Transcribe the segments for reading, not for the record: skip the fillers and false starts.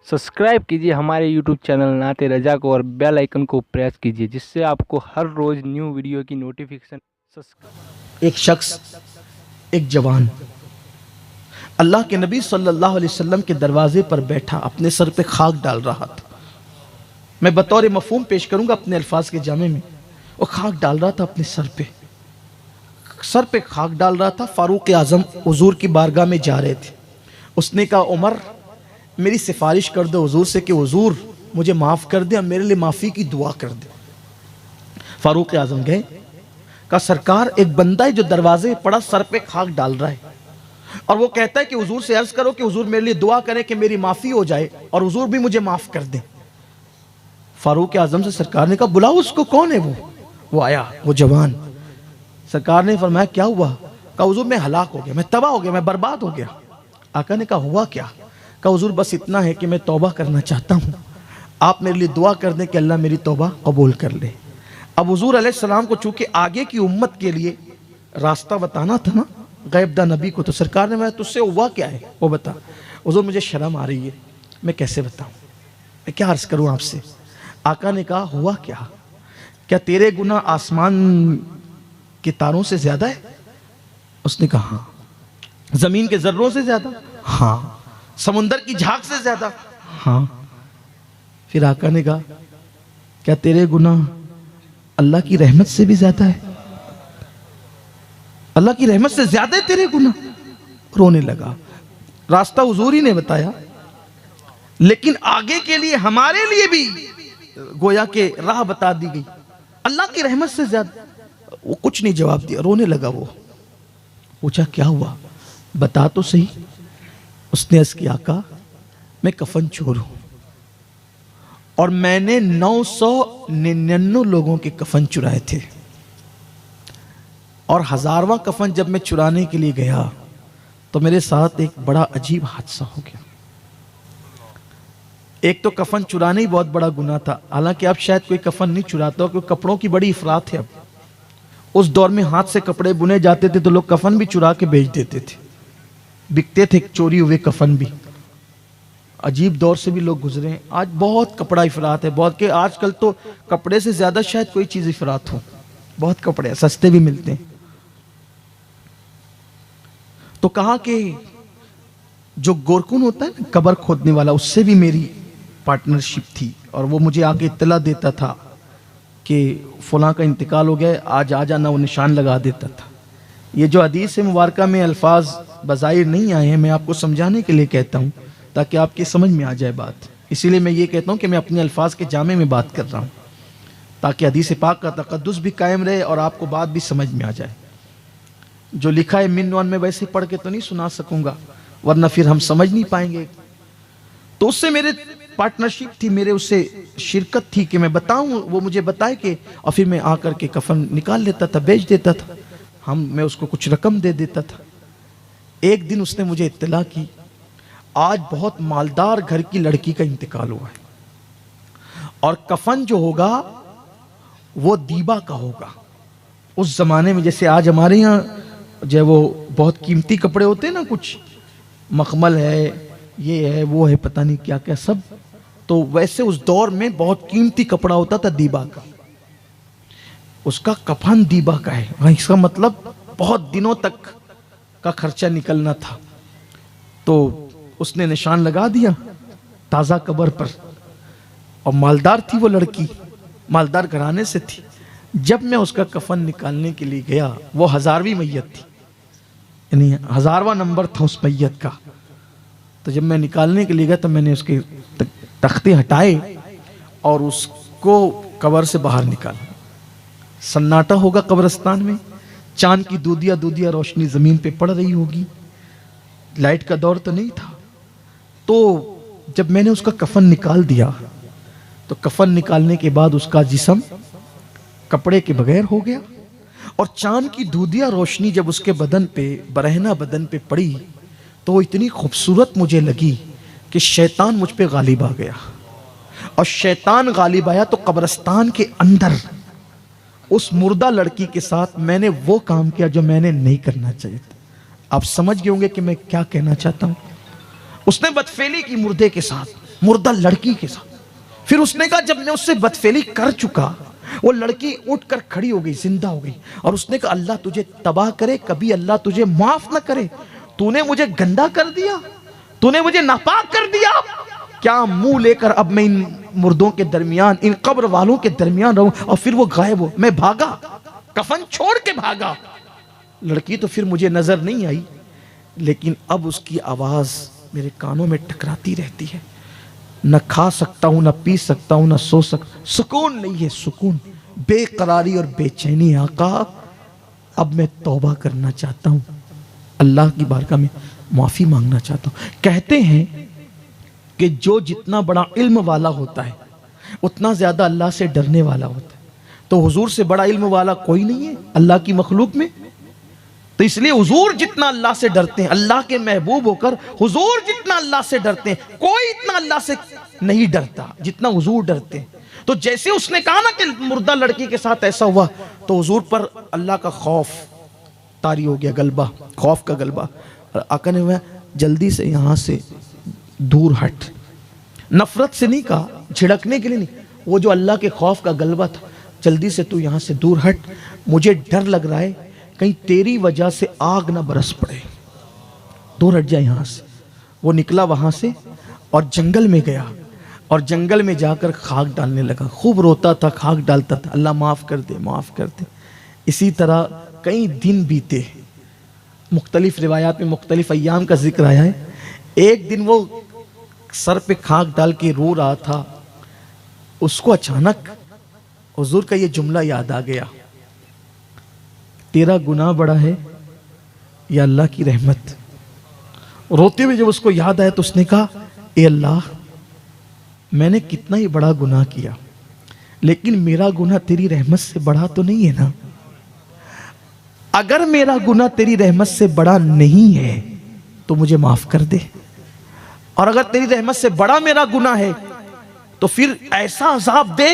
Subscribe कीजिए हमारे YouTube channel नाते रजा को और बेल आइकन को प्रेस कीजिए जिससे आपको हर रोज़ न्यू वीडियो की नोटिफिकेशन। एक शख्स, एक जवान अल्लाह के नबी सल्लल्लाहु अलैहि वसल्लम के दरवाजे पर बैठा अपने सर पे खाक डाल रहा था। मैं बतौर मफहूम पेश करूंगा अपने अल्फाज के जामे में। वो खाक डाल रहा था अपने सर पे खाक डाल रहा था। फारूक आजम हुजूर की बारगाह में जा रहे थे। उसने कहा, उमर मेरी सिफारिश कर दो हुजूर से कि हुजूर मुझे माफ़ कर दे, मेरे लिए माफ़ी की दुआ कर दे। फारूक आजम गए, कहा सरकार एक बंदा है जो दरवाजे पड़ा सर पे खाक डाल रहा है और वो कहता है कि हुजूर से अर्ज करो कि हुजूर मेरे लिए दुआ करें कि मेरी माफ़ी हो जाए और हुजूर भी मुझे माफ़ कर दें। फारूक आजम से सरकार ने कहा बुलाओ उसको। कौन है वो आया, वो जवान। सरकार ने फरमाया क्या हुआ? कहा हुजूर मैं हलाक हो गया, मैं तबाह हो गया, मैं बर्बाद हो गया। आका ने कहा हुआ क्या? कहा हुजूर बस इतना है कि मैं तौबा करना चाहता हूँ, आप मेरे लिए दुआ कर दें कि अल्लाह मेरी तौबा कबूल कर ले। अब हुजूर अलैहिस्सलाम को चूंकि आगे की उम्मत के लिए रास्ता बताना था ना, गैबदा नबी को, तो सरकार ने, मैं तुझसे हुआ क्या है वो बता। हुजूर मुझे शर्म आ रही है, मैं कैसे बताऊँ, मैं क्या अर्ज करूँ आपसे। आका ने कहा हुआ क्या तेरे गुनाह आसमान के तारों से ज्यादा है? उसने कहा हाँ। जमीन के जर्रों से ज्यादा? हाँ। समुंदर की झाग से ज्यादा? हाँ। फिर आका ने कहा क्या तेरे गुनाह अल्लाह की रहमत से भी ज्यादा है? अल्लाह की रहमत से ज्यादा है तेरे गुनाह? रोने लगा। रास्ता हुजूर ही ने बताया, लेकिन आगे के लिए हमारे लिए भी गोया के राह बता दी गई। अल्लाह की रहमत से ज्यादा? वो कुछ नहीं जवाब दिया, रोने लगा। वो पूछा क्या हुआ, बता तो सही। उसने अर्ज किया आका मैं कफन चोर हूं और मैंने 999 लोगों के कफन चुराए थे और 1000वां कफन जब मैं चुराने के लिए गया तो मेरे साथ एक बड़ा अजीब हादसा हो गया। एक तो कफन चुराना ही बहुत बड़ा गुनाह था, हालांकि अब शायद कोई कफन नहीं चुराता क्योंकि कपड़ों की बड़ी इफरात है। अब उस दौर में हाथ से कपड़े बुने जाते थे तो लोग कफन भी चुरा के बेच देते थे, बिकते थे चोरी हुए कफन भी। अजीब दौर से भी लोग गुजरे हैं। आज बहुत कपड़ा इफरात है, बहुत के आजकल तो कपड़े से ज्यादा शायद कोई चीज इफरात हो। बहुत कपड़े सस्ते भी मिलते हैं। तो कहा कि जो गोरकुन होता है ना, कब्र खोदने वाला, उससे भी मेरी पार्टनरशिप थी और वो मुझे आके इत्तला देता था कि फलां का इंतकाल हो गया, आज आ जाना, वो निशान लगा देता था। ये जो हदीस मुबारका में अल्फाज बज़ाहिर नहीं आए हैं, मैं आपको समझाने के लिए कहता हूँ ताकि आपकी समझ में आ जाए बात। इसीलिए मैं ये कहता हूँ कि मैं अपने अल्फाज के जामे में बात कर रहा हूँ ताकि हदीस पाक का तक़द्दुस भी कायम रहे और आपको बात भी समझ में आ जाए। जो लिखा है मिनवान में वैसे पढ़ के तो नहीं सुना सकूंगा, वरना फिर हम समझ नहीं पाएंगे। तो उससे मेरे पार्टनरशिप थी, मेरे उससे शिरकत थी कि मैं बताऊं, वो मुझे बताए कि, और फिर मैं आकर के कफन निकाल लेता था, बेच देता था। मैं उसको कुछ रकम दे देता था। एक दिन उसने मुझे इत्तला की आज बहुत मालदार घर की लड़की का इंतकाल हुआ है और कफन जो होगा वो दीबा का होगा। उस जमाने में जैसे आज हमारे यहाँ जो वो बहुत कीमती कपड़े होते हैं ना, कुछ मखमल है, ये है, वो है, पता नहीं क्या क्या सब, तो वैसे उस दौर में बहुत कीमती कपड़ा होता था दीबा का। उसका कफन दीबा का है, इसका मतलब बहुत दिनों तक का खर्चा निकलना था। तो उसने निशान लगा दिया ताज़ा कब्र पर और मालदार थी वो लड़की, मालदार घराने से थी। जब मैं उसका कफन निकालने के लिए गया, वो 1000वीं मैयत थी, यानी 1000वां नंबर था उस मैयत का। तो जब मैं निकालने के लिए गया तो मैंने उसके तख्ते हटाए और उसको कब्र से बाहर निकाला। सन्नाटा होगा कब्रिस्तान में, चांद की दूधिया दूधिया रोशनी जमीन पे पड़ रही होगी, लाइट का दौर तो नहीं था। तो जब मैंने उसका कफन निकाल दिया तो कफन निकालने के बाद उसका जिस्म कपड़े के बगैर हो गया और चांद की दूधिया रोशनी जब उसके बदन पे, बरहना बदन पे पड़ी तो वो इतनी खूबसूरत मुझे लगी कि शैतान मुझ पे गालिब आ गया। और शैतान गालिब आया तो कब्रिस्तान के अंदर उस मुर्दा लड़की के साथ मैंने वो काम किया जो मैंने नहीं करना चाहिए था। आप समझ गए होंगे कि मैं क्या कहना चाहता हूं। उसने बदफेली की मुर्दे के साथ, مردہ لڑکی کے ساتھ. پھر اس نے کہا جب میں اس سے بدفعلی کر چکا, وہ لڑکی اٹھ کر کھڑی ہو گئی, زندہ ہو گئی, اور اس نے کہا اللہ تجھے تباہ کرے, کبھی اللہ تجھے معاف نہ کرے, تو نے مجھے گندا کر دیا, تو نے مجھے ناپاک کر دیا, کیا منہ لے کر اب میں ان مردوں کے درمیان, ان قبر والوں کے درمیان رہوں. اور پھر وہ غائب ہو. میں بھاگا, کفن چھوڑ کے بھاگا. لڑکی تو پھر مجھے نظر نہیں آئی, لیکن اب اس کی آواز میرے کانوں میں ٹکراتی رہتی ہے. نہ کھا سکتا ہوں, نہ پی سکتا ہوں, نہ سو سکتا, سکون نہیں ہے, سکون, بے قراری اور بے چینی. آقا اب میں توبہ کرنا چاہتا ہوں, اللہ کی بارگاہ میں معافی مانگنا چاہتا ہوں. کہتے ہیں کہ جو جتنا بڑا علم والا ہوتا ہے اتنا زیادہ اللہ سے ڈرنے والا ہوتا ہے. تو حضور سے بڑا علم والا کوئی نہیں ہے اللہ کی مخلوق میں. تو اس لیے حضور جتنا اللہ سے ڈرتے ہیں, اللہ کے محبوب ہو کر حضور جتنا اللہ سے ڈرتے ہیں, کوئی اتنا اللہ سے نہیں ڈرتا جتنا حضور ڈرتے ہیں. تو جیسے اس نے کہا نا کہ مردہ لڑکی کے ساتھ ایسا ہوا, تو حضور پر اللہ کا خوف طاری ہو گیا, غلبہ, خوف کا غلبہ. آقا نے جلدی سے یہاں سے دور ہٹ. نفرت سے نہیں کہا, جھڑکنے کے لیے نہیں, وہ جو اللہ کے خوف کا غلبہ تھا, جلدی سے تو یہاں سے دور ہٹ, مجھے ڈر لگ رہا ہے کہیں تیری وجہ سے آگ نہ برس پڑے, دور ہٹ جا یہاں سے. وہ نکلا وہاں سے اور جنگل میں گیا, اور جنگل میں جا کر خاک ڈالنے لگا. خوب روتا تھا, خاک ڈالتا تھا, اللہ معاف کر دے, معاف کر دے. اسی طرح کئی دن بیتے, مختلف روایات میں مختلف ایام کا ذکر آیا ہے. ایک دن وہ سر پہ خاک ڈال کے رو رہا تھا, اس کو اچانک حضور کا یہ جملہ یاد آ گیا, تیرا گناہ بڑا ہے یا اللہ کی رحمت. روتے ہوئے جب اس کو یاد آیا تو اس نے کہا اے اللہ, میں نے کتنا ہی بڑا گناہ کیا, لیکن میرا گناہ تیری رحمت سے بڑا تو نہیں ہے نا. اگر میرا گناہ تیری رحمت سے بڑا نہیں ہے تو مجھے معاف کر دے, اور اگر تیری رحمت سے بڑا میرا گناہ ہے تو پھر ایسا عذاب دے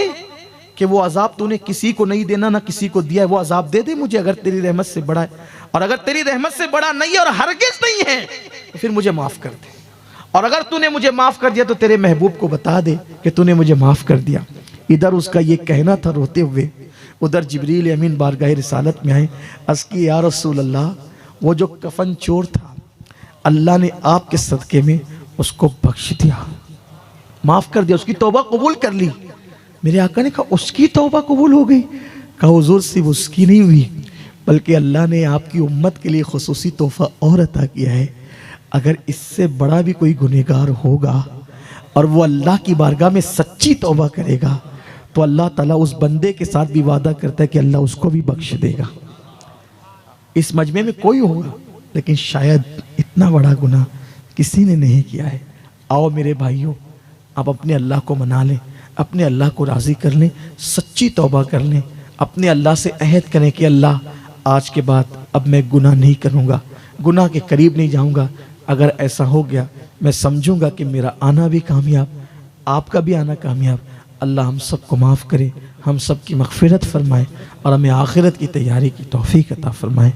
کہ وہ عذاب تو نے کسی کو نہیں دینا, نہ کسی کو دیا ہے, وہ عذاب دے دے مجھے اگر تیری رحمت سے بڑا ہے. اور اگر تیری رحمت سے بڑا نہیں ہے اور ہرگز نہیں ہے تو پھر مجھے معاف کر دے, اور اگر تو نے مجھے معاف کر دیا تو تیرے محبوب کو بتا دے کہ تو نے مجھے معاف کر دیا. ادھر اس کا یہ کہنا تھا روتے ہوئے, ادھر جبریل امین بارگاہ رسالت میں آئے, عرض کی یا رسول اللہ, وہ جو کفن چور تھا اللہ نے آپ کے صدقے میں اس کو بخش دیا, معاف کر دیا, اس کی توبہ قبول کر لی. میرے آقا نے کہا اس کی توبہ قبول ہو گئی؟ کہا حضور صرف اس کی نہیں ہوئی, بلکہ اللہ نے آپ کی امت کے لیے خصوصی تحفہ اور عطا کیا ہے. اگر اس سے بڑا بھی کوئی گنہگار ہوگا اور وہ اللہ کی بارگاہ میں سچی توبہ کرے گا تو اللہ تعالیٰ اس بندے کے ساتھ بھی وعدہ کرتا ہے کہ اللہ اس کو بھی بخش دے گا. اس مجمع میں کوئی ہوگا لیکن شاید اتنا بڑا گناہ کسی نے نہیں کیا ہے. آؤ میرے بھائیوں, آپ اپنے اللہ کو منا لیں, اپنے اللہ کو راضی کر لیں, سچی توبہ کر لیں, اپنے اللہ سے عہد کریں کہ اللہ آج کے بعد اب میں گناہ نہیں کروں گا, گناہ کے قریب نہیں جاؤں گا. اگر ایسا ہو گیا میں سمجھوں گا کہ میرا آنا بھی کامیاب, آپ کا بھی آنا کامیاب. اللہ ہم سب کو معاف کرے, ہم سب کی مغفرت فرمائے, اور ہمیں آخرت کی تیاری کی توفیق عطا فرمائے.